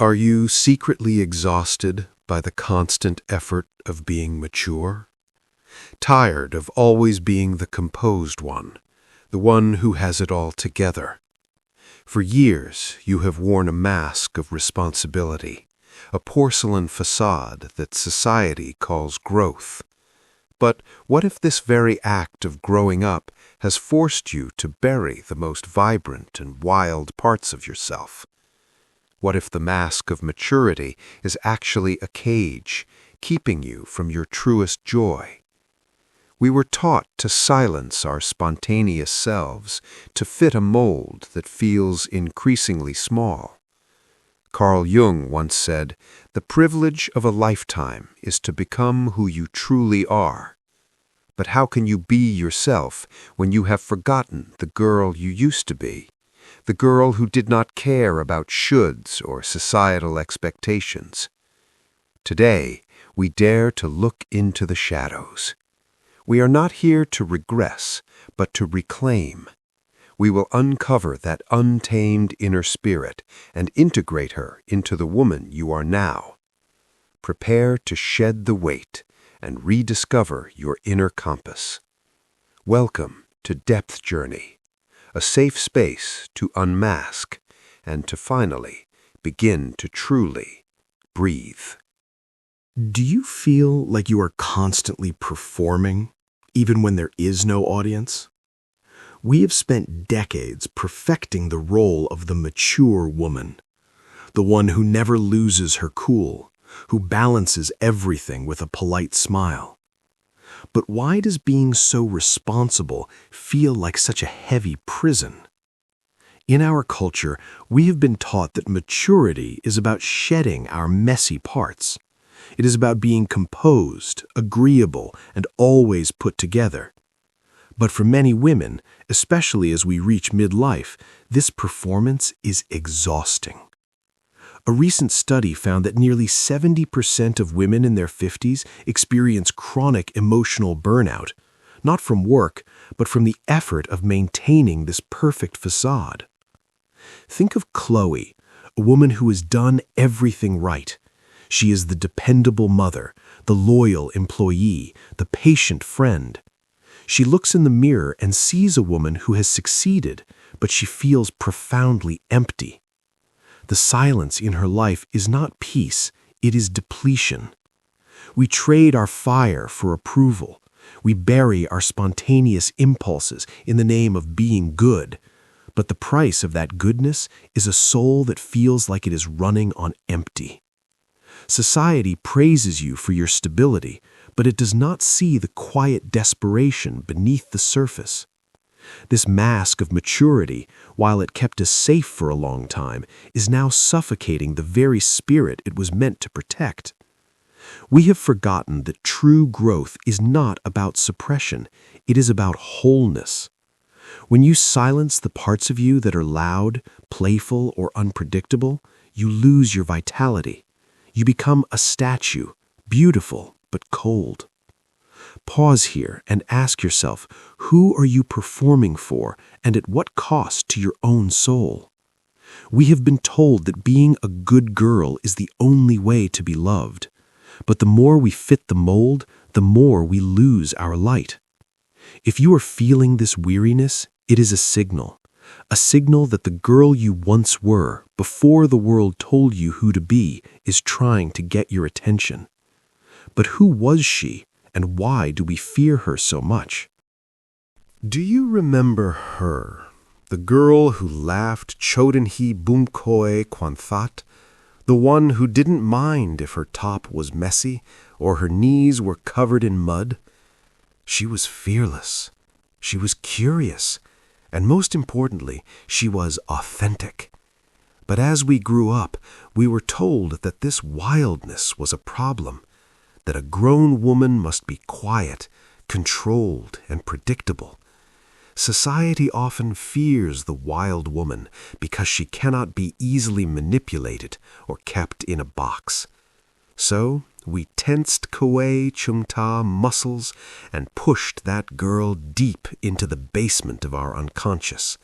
Are you secretly exhausted by the constant effort of being mature? Tired of always being the composed one, the one who has it all together? For years, you have worn a mask of responsibility, a porcelain facade that society calls growth. But what if this very act of growing up has forced you to bury the most vibrant and wild parts of yourself? What if the mask of maturity is actually a cage, keeping you from your truest joy? We were taught to silence our spontaneous selves, to fit a mold that feels increasingly small. Carl Jung once said, "The privilege of a lifetime is to become who you truly are." But how can you be yourself when you have forgotten the girl you used to be? The girl who did not care about shoulds or societal expectations. Today, we dare to look into the shadows. We are not here to regress, but to reclaim. We will uncover that untamed inner spirit and integrate her into the woman you are now. Prepare to shed the weight and rediscover your inner compass. Welcome to Depth Journey, a safe space to unmask and to finally begin to truly breathe. Do you feel like you are constantly performing, even when there is no audience? We have spent decades perfecting the role of the mature woman, the one who never loses her cool, who balances everything with a polite smile. But why does being so responsible feel like such a heavy prison? In our culture, we have been taught that maturity is about shedding our messy parts. It is about being composed, agreeable, and always put together. But for many women, especially as we reach midlife, this performance is exhausting. A recent study found that nearly 70% of women in their 50s experience chronic emotional burnout, not from work, but from the effort of maintaining this perfect facade. Think of Chloe, a woman who has done everything right. She is the dependable mother, the loyal employee, the patient friend. She looks in the mirror and sees a woman who has succeeded, but she feels profoundly empty. The silence in her life is not peace, it is depletion. We trade our fire for approval. We bury our spontaneous impulses in the name of being good. But the price of that goodness is a soul that feels like it is running on empty. Society praises you for your stability, but it does not see the quiet desperation beneath the surface. This mask of maturity, while it kept us safe for a long time, is now suffocating the very spirit it was meant to protect. We have forgotten that true growth is not about suppression, it is about wholeness. When you silence the parts of you that are loud, playful, or unpredictable, you lose your vitality. You become a statue, beautiful but cold. Pause here and ask yourself, who are you performing for and at what cost to your own soul? We have been told that being a good girl is the only way to be loved. But the more we fit the mold, the more we lose our light. If you are feeling this weariness, it is a signal that the girl you once were, before the world told you who to be, is trying to get your attention. But who was she, and why do we fear her so much? Do you remember her, the girl who laughed chodenhi bumkoi kwanthat, the one who didn't mind if her top was messy or her knees were covered in mud? She was fearless, she was curious, and most importantly, she was authentic. But as we grew up, we were told that this wildness was a problem, that a grown woman must be quiet, controlled, and predictable. Society often fears the wild woman because she cannot be easily manipulated or kept in a box. So we tensed Kuei Chungta muscles and pushed that girl deep into the basement of our unconscious.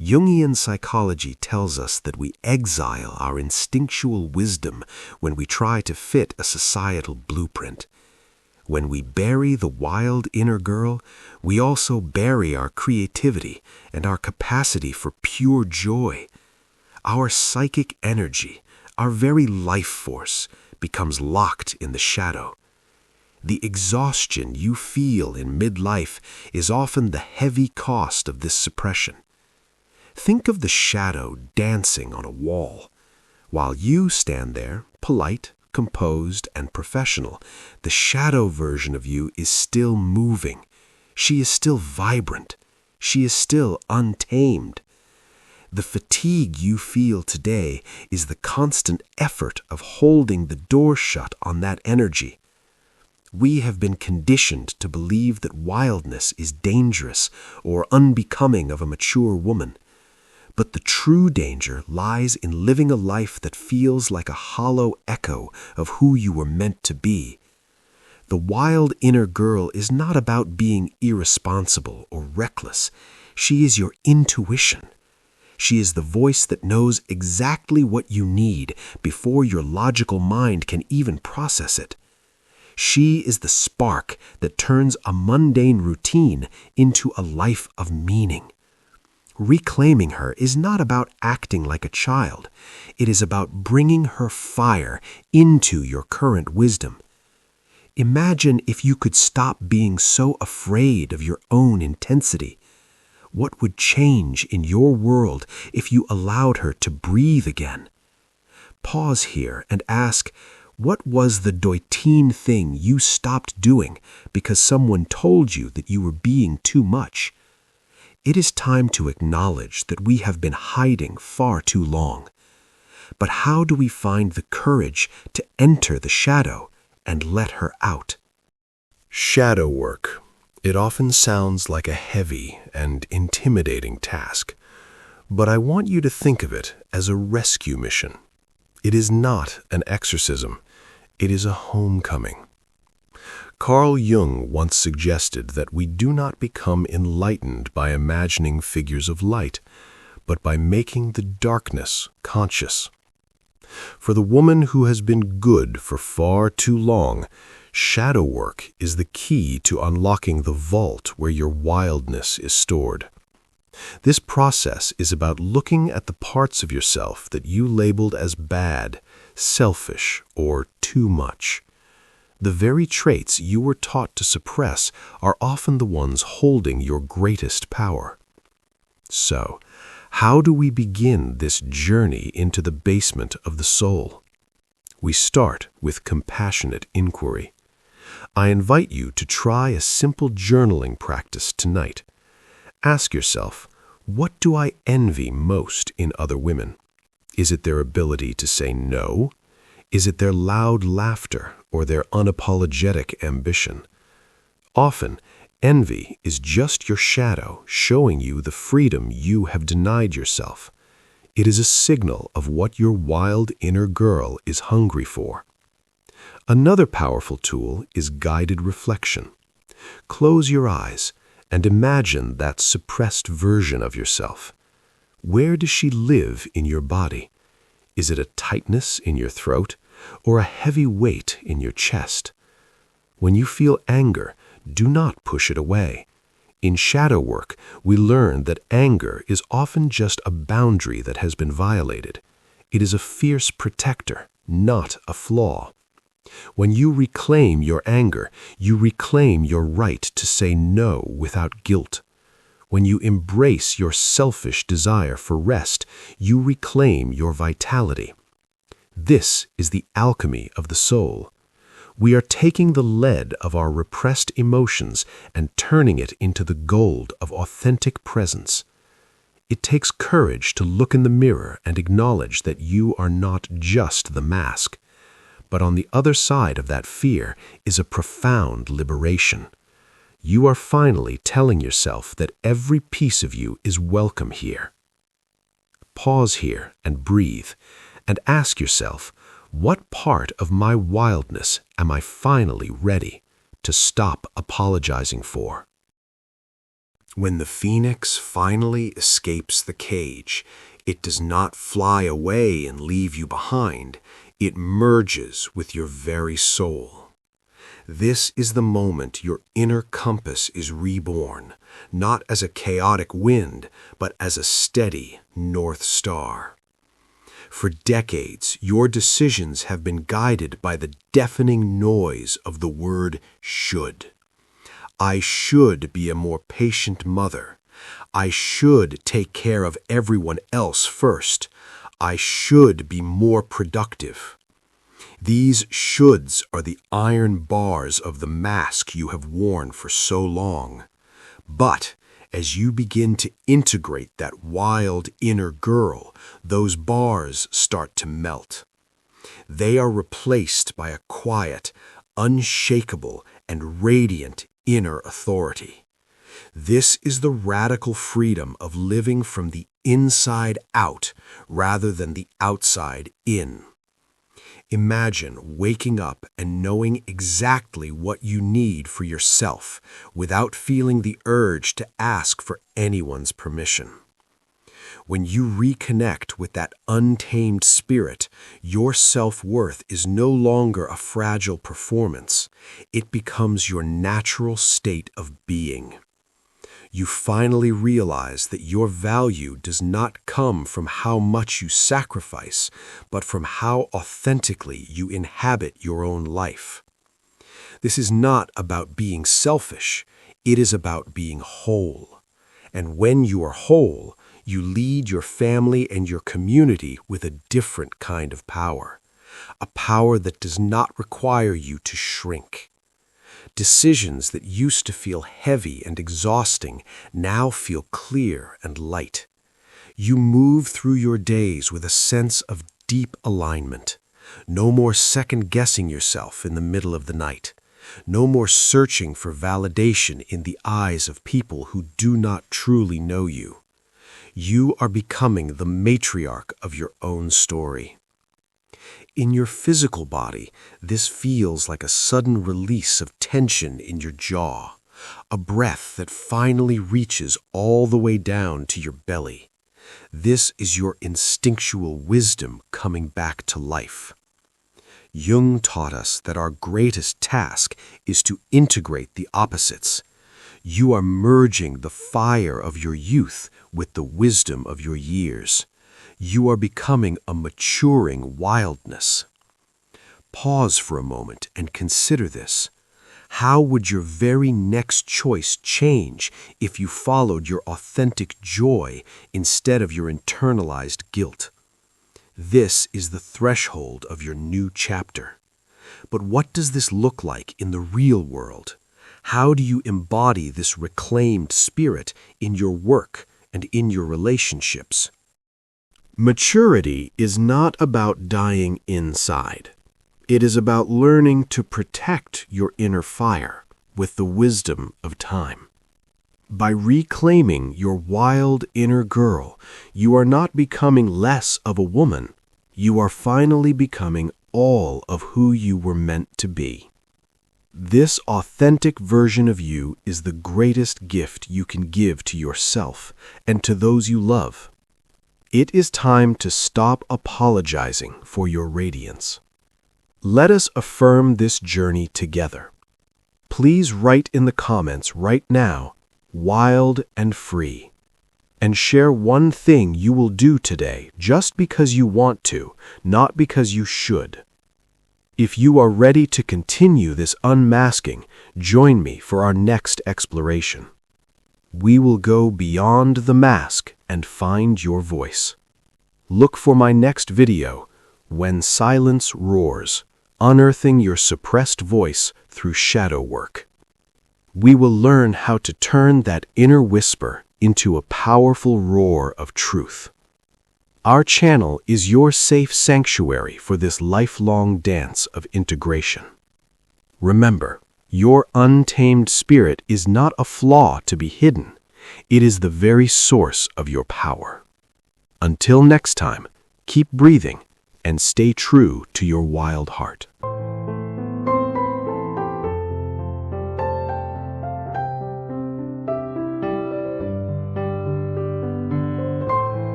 Jungian psychology tells us that we exile our instinctual wisdom when we try to fit a societal blueprint. When we bury the wild inner girl, we also bury our creativity and our capacity for pure joy. Our psychic energy, our very life force, becomes locked in the shadow. The exhaustion you feel in midlife is often the heavy cost of this suppression. Think of the shadow dancing on a wall. While you stand there, polite, composed, and professional, the shadow version of you is still moving. She is still vibrant. She is still untamed. The fatigue you feel today is the constant effort of holding the door shut on that energy. We have been conditioned to believe that wildness is dangerous or unbecoming of a mature woman. But the true danger lies in living a life that feels like a hollow echo of who you were meant to be. The wild inner girl is not about being irresponsible or reckless. She is your intuition. She is the voice that knows exactly what you need before your logical mind can even process it. She is the spark that turns a mundane routine into a life of meaning. Reclaiming her is not about acting like a child. It is about bringing her fire into your current wisdom. Imagine if you could stop being so afraid of your own intensity. What would change in your world if you allowed her to breathe again? Pause here and ask, what was the doiteen thing you stopped doing because someone told you that you were being too much? It is time to acknowledge that we have been hiding far too long. But how do we find the courage to enter the shadow and let her out? Shadow work. It often sounds like a heavy and intimidating task, but I want you to think of it as a rescue mission. It is not an exorcism. It is a homecoming. Carl Jung once suggested that we do not become enlightened by imagining figures of light, but by making the darkness conscious. For the woman who has been good for far too long, shadow work is the key to unlocking the vault where your wildness is stored. This process is about looking at the parts of yourself that you labeled as bad, selfish, or too much. The very traits you were taught to suppress are often the ones holding your greatest power. So, how do we begin this journey into the basement of the soul? We start with compassionate inquiry. I invite you to try a simple journaling practice tonight. Ask yourself, what do I envy most in other women? Is it their ability to say no? Is it their loud laughter or their unapologetic ambition? Often, envy is just your shadow showing you the freedom you have denied yourself. It is a signal of what your wild inner girl is hungry for. Another powerful tool is guided reflection. Close your eyes and imagine that suppressed version of yourself. Where does she live in your body? Is it a tightness in your throat or a heavy weight in your chest? When you feel anger, do not push it away. In shadow work, we learn that anger is often just a boundary that has been violated. It is a fierce protector, not a flaw. When you reclaim your anger, you reclaim your right to say no without guilt. When you embrace your selfish desire for rest, you reclaim your vitality. This is the alchemy of the soul. We are taking the lead of our repressed emotions and turning it into the gold of authentic presence. It takes courage to look in the mirror and acknowledge that you are not just the mask. But on the other side of that fear is a profound liberation. You are finally telling yourself that every piece of you is welcome here. Pause here and breathe, and ask yourself, what part of my wildness am I finally ready to stop apologizing for? When the phoenix finally escapes the cage, it does not fly away and leave you behind. It merges with your very soul. This is the moment your inner compass is reborn, not as a chaotic wind, but as a steady North Star. For decades, your decisions have been guided by the deafening noise of the word should. I should be a more patient mother. I should take care of everyone else first. I should be more productive. These shoulds are the iron bars of the mask you have worn for so long. But as you begin to integrate that wild inner girl, those bars start to melt. They are replaced by a quiet, unshakable, and radiant inner authority. This is the radical freedom of living from the inside out rather than the outside in. Imagine waking up and knowing exactly what you need for yourself without feeling the urge to ask for anyone's permission. When you reconnect with that untamed spirit, your self-worth is no longer a fragile performance. It becomes your natural state of being. You finally realize that your value does not come from how much you sacrifice, but from how authentically you inhabit your own life. This is not about being selfish, it is about being whole. And when you are whole, you lead your family and your community with a different kind of power, a power that does not require you to shrink. Decisions that used to feel heavy and exhausting now feel clear and light. You move through your days with a sense of deep alignment. No more second-guessing yourself in the middle of the night. No more searching for validation in the eyes of people who do not truly know you. You are becoming the matriarch of your own story. In your physical body, this feels like a sudden release of tension in your jaw, a breath that finally reaches all the way down to your belly. This is your instinctual wisdom coming back to life. Jung taught us that our greatest task is to integrate the opposites. You are merging the fire of your youth with the wisdom of your years. You are becoming a maturing wildness. Pause for a moment and consider this. How would your very next choice change if you followed your authentic joy instead of your internalized guilt? This is the threshold of your new chapter. But what does this look like in the real world? How do you embody this reclaimed spirit in your work and in your relationships? Maturity is not about dying inside. It is about learning to protect your inner fire with the wisdom of time. By reclaiming your wild inner girl, you are not becoming less of a woman. You are finally becoming all of who you were meant to be. This authentic version of you is the greatest gift you can give to yourself and to those you love. It is time to stop apologizing for your radiance. Let us affirm this journey together. Please write in the comments right now, "Wild and free," and share one thing you will do today just because you want to, not because you should. If you are ready to continue this unmasking, join me for our next exploration. We will go beyond the mask and find your voice. Look for my next video, When Silence Roars, Unearthing Your Suppressed Voice Through Shadow Work. We will learn how to turn that inner whisper into a powerful roar of truth. Our channel is your safe sanctuary for this lifelong dance of integration. Remember, your untamed spirit is not a flaw to be hidden. It is the very source of your power. Until next time, keep breathing and stay true to your wild heart.